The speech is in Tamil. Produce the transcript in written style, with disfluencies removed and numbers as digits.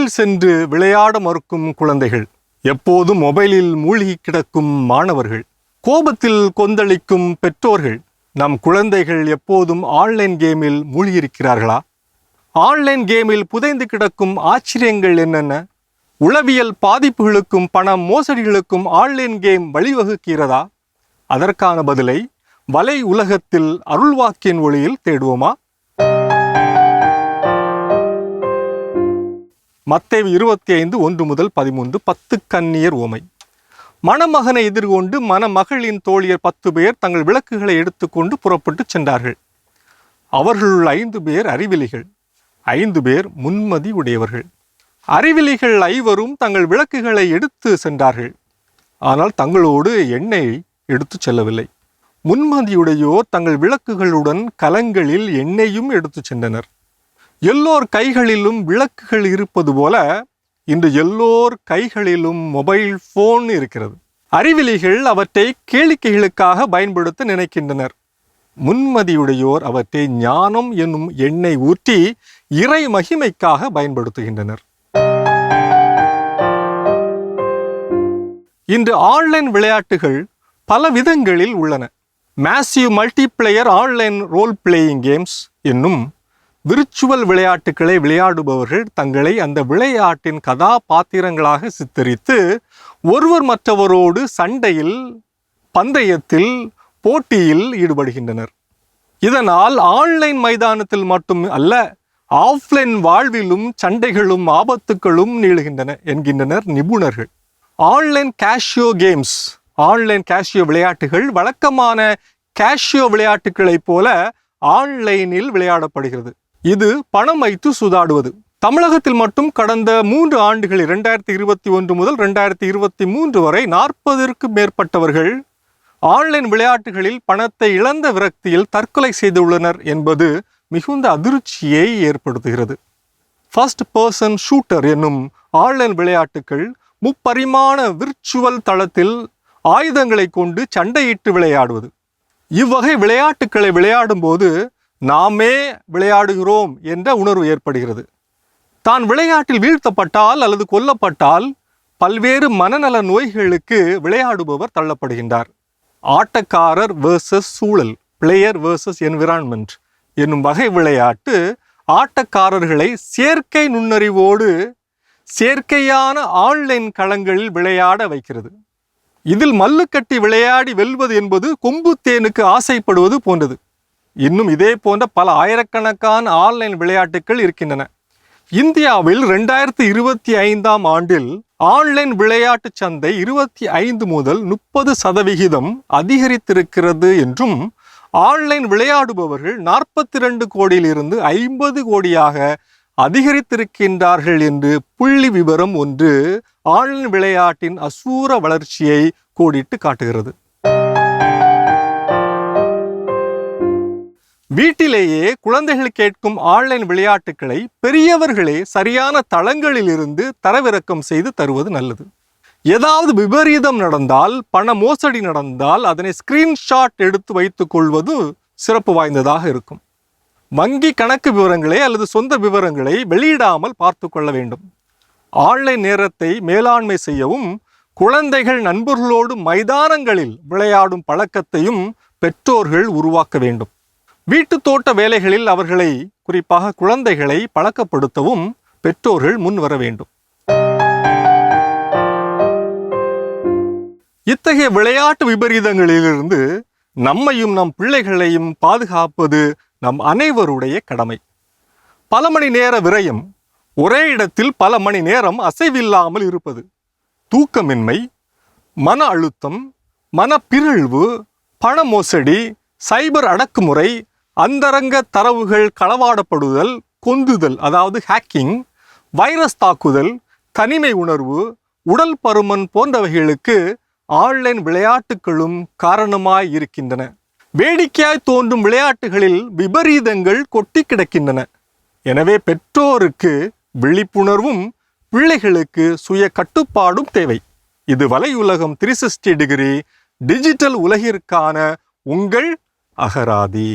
வெளியில் சென்று விளையாட மறுக்கும் குழந்தைகள், எப்போதும் மொபைலில் மூழ்கி கிடக்கும் மாணவர்கள், கோபத்தில் கொந்தளிக்கும் பெற்றோர்கள், நம் குழந்தைகள் எப்போதும் ஆன்லைன் கேமில் மூழ்கியிருக்கிறார்களா? ஆன்லைன் கேமில் புதைந்து கிடக்கும் ஆச்சரியங்கள் என்னென்ன? உளவியல் பாதிப்புகளுக்கும் பண மோசடிகளுக்கும் ஆன்லைன் கேம் வழிவகுக்கிறதா? அதற்கான பதிலை வலை உலகத்தில் அருள்வாக்கின் ஒளியில் தேடுவோமா? மத்தேயு 25:1-13 10 கன்னியர் உவமை. மணமகனை எதிர்கொண்டு மணமகளின் தோழியர் 10 பேர் தங்கள் விளக்குகளை எடுத்துக்கொண்டு புறப்பட்டு சென்றார்கள். அவர்களுள் 5 பேர் அறிவிலிகள், 5 பேர் முன்மதி உடையவர்கள். அறிவிலிகள் 5வரும் தங்கள் விளக்குகளை எடுத்து சென்றார்கள். ஆனால் தங்களோடு எண்ணெய் எடுத்து செல்லவில்லை. முன்மதியுடையோர் தங்கள் விளக்குகளுடன் கலங்களில் எண்ணெயும் எடுத்து சென்றனர். எல்லோர் கைகளிலும் விளக்குகள் இருப்பது போல இன்று எல்லோர் கைகளிலும் மொபைல் போன் இருக்கிறது. அறிவிலிகள் அவற்றை கேளிக்கைகளுக்காக பயன்படுத்த நினைக்கின்றனர். முன்மதியுடையோர் அவற்றை ஞானம் என்னும் எண்ணெய் ஊற்றி இறை மகிமைக்காக பயன்படுத்துகின்றனர். இன்று ஆன்லைன் விளையாட்டுகள் பல விதங்களில் உள்ளன. Massive multiplayer online role playing games என்னும் விர்ச்சுவல் விளையாட்டுகளை விளையாடுபவர்கள் தங்களை அந்த விளையாட்டின் கதாபாத்திரங்களாக சித்தரித்து ஒருவர் மற்றவரோடு சண்டையில், பந்தயத்தில், போட்டியில் ஈடுபடுகின்றனர். இதனால் ஆன்லைன் மைதானத்தில் மட்டும் அல்ல, ஆஃப்லைன் வாழ்விலும் சண்டைகளும் ஆபத்துக்களும் நீளுகின்றன என்கின்றனர் நிபுணர்கள். Online Casio games, online Casio விளையாட்டுகள் வழக்கமான கேஷியோ விளையாட்டுகளைப் போல ஆன்லைனில் விளையாடப்படுகிறது. இது பணம் வைத்து சூதாடுவது. தமிழகத்தில் மட்டும் கடந்த 3 ஆண்டுகளில் 2021 முதல் 2023 வரை 40க்கும் மேற்பட்டவர்கள் ஆன்லைன் விளையாட்டுகளில் பணத்தை இழந்த விரக்தியில் தற்கொலை செய்துள்ளனர் என்பது மிகுந்த அதிர்ச்சியை ஏற்படுத்துகிறது. ஃபர்ஸ்ட் பர்சன் ஷூட்டர் என்னும் ஆன்லைன் விளையாட்டுகள் முப்பரிமாண விர்ச்சுவல் தளத்தில் ஆயுதங்களை கொண்டு சண்டையிட்டு விளையாடுவது. இவ்வகை விளையாட்டுக்களை விளையாடும் போது நாமே விளையாடுகிறோம் என்ற உணர்வு ஏற்படுகிறது. தான் விளையாட்டில் வீழ்த்தப்பட்டால் அல்லது கொல்லப்பட்டால் பல்வேறு மனநல நோய்களுக்கு விளையாடுபவர் தள்ளப்படுகின்றார். ஆட்டக்காரர் வேர்சஸ் சூழல், பிளேயர் வேர்சஸ் என்விரான்மெண்ட் என்னும் வகை விளையாட்டு ஆட்டக்காரர்களை செயற்கை நுண்ணறிவோடு செயற்கையான ஆன்லைன் களங்களில் விளையாட வைக்கிறது. இதில் மல்லுக்கட்டி விளையாடி வெல்வது என்பது கொம்பு தேனுக்கு ஆசைப்படுவது போன்றது. இன்னும் இதே போன்ற பல ஆயிரக்கணக்கான ஆன்லைன் விளையாட்டுகள் இருக்கின்றன. இந்தியாவில் 2025ஆம் ஆண்டில் ஆன்லைன் விளையாட்டு சந்தை 25 முதல் 30% அதிகரித்திருக்கிறது என்றும், ஆன்லைன் விளையாடுபவர்கள் 42 கோடியிலிருந்து 50 கோடியாக அதிகரித்திருக்கின்றார்கள் என்று புள்ளி விவரம் ஒன்று ஆன்லைன் விளையாட்டின் அசூர வளர்ச்சியை கோடிட்டு காட்டுகிறது. வீட்டிலேயே குழந்தைகள் கேட்கும் ஆன்லைன் விளையாட்டுகளை பெரியவர்களே சரியான தளங்களில் இருந்து தரவிறக்கம் செய்து தருவது நல்லது. ஏதாவது விபரீதம் நடந்தால், பண மோசடி நடந்தால் அதனை ஸ்கிரீன்ஷாட் எடுத்து வைத்துக் கொள்வது சிறப்பு வாய்ந்ததாக இருக்கும். வங்கி கணக்கு விவரங்களை அல்லது சொந்த விவரங்களை வெளியிடாமல் பார்த்து கொள்ள வேண்டும். ஆன்லைன் நேரத்தை மேலாண்மை செய்யவும் குழந்தைகள் நண்பர்களோடு மைதானங்களில் விளையாடும் பழக்கத்தையும் பெற்றோர்கள் உருவாக்க வேண்டும். வீட்டு தோட்ட வேலைகளில் அவர்களை, குறிப்பாக குழந்தைகளை பழக்கப்படுத்தவும் பெற்றோர்கள் முன் வர வேண்டும். இத்தகைய விளையாட்டு விபரீதங்களிலிருந்து நம்மையும் நம் பிள்ளைகளையும் பாதுகாப்பது நம் அனைவருடைய கடமை. பல மணி நேர விரயம், ஒரே இடத்தில் பல மணி நேரம் அசைவில்லாமல் இருப்பது, தூக்கமின்மை, மன அழுத்தம், மனப்பிறழ்வு, பண மோசடி, சைபர் அடக்குமுறை, அந்தரங்க தரவுகள் களவாடப்படுதல், கொந்துதல் அதாவது ஹேக்கிங், வைரஸ் தாக்குதல், தனிமை உணர்வு, உடல் பருமன் போன்றவைகளுக்கு ஆன்லைன் விளையாட்டுகளும் காரணமாய் இருக்கின்றன. வேடிக்கையாய் தோன்றும் விளையாட்டுகளில் விபரீதங்கள் கொட்டி கிடக்கின்றன. எனவே பெற்றோருக்கு விழிப்புணர்வும் பிள்ளைகளுக்கு சுய கட்டுப்பாடும் தேவை. இது வலையுலகம் 360 டிகிரி டிஜிட்டல் உலகிற்கான உங்கள் அகராதி.